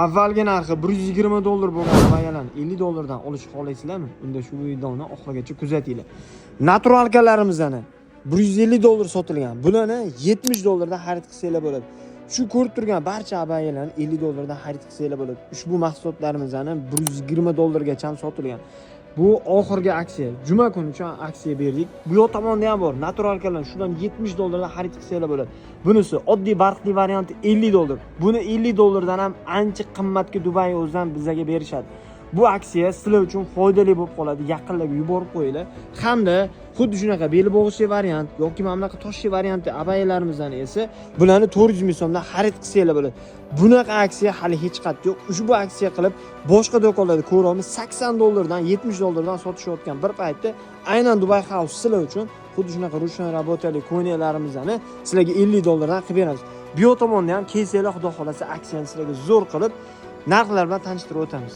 avvalgi narxi $120 bo'lgan abayalarni $50 olishni xohlaysizlarmi? Unda shu videoni oxirigacha kuzatinglar. Naturalkalarimizni $150 sotilgan. Bularni $70 dan xarid qilsanglar bo'ladi. Shu ko'rib turgan barcha abayalarni $50 dan xarid qilsanglar bo'ladi. Ushbu mahsulotlarimizni $120 gacha sotilgan. Bu oxirgi aksiya. Juma kuni uchun aksiya berdik. Bu yoq tomonda ham bor. Naturalkalar shundan $70 dan xarid qilsanglar bo'ladi. Bunisi oddiy barqli varianti $50. Buni $50 dan ham ancha qimmatga Dubay o'zidan bizga berishadi. Bu aksiya sizlar uchun foydali bo'lib qoladi. Yaqinlarga yuborib qo'yinglar. Hamda xuddi shunaqa beli bo'g'ishli variant yoki mana bunaqa toshli variantli abayalarimizdan esa bularni 400 ming so'mdan xarid qilsanglar bo'ladi. Bunaqa aksiya hali hech qayerda yo'q. Ushbu aksiya qilib boshqa do'konlarda ko'ramiz $80 dan $70 dan sotishayotgan bir paytda aynan Dubai House sizlar uchun xuddi shunaqa ruchnoy rabotali ko'ynaklarimizni sizlarga $50 dan qilib beramiz. Bu tomonda ham kelsanglar, xudo xolasa aksiyani sizlarga zo'r qilib narxlar bilan tanishtirib o'tamiz.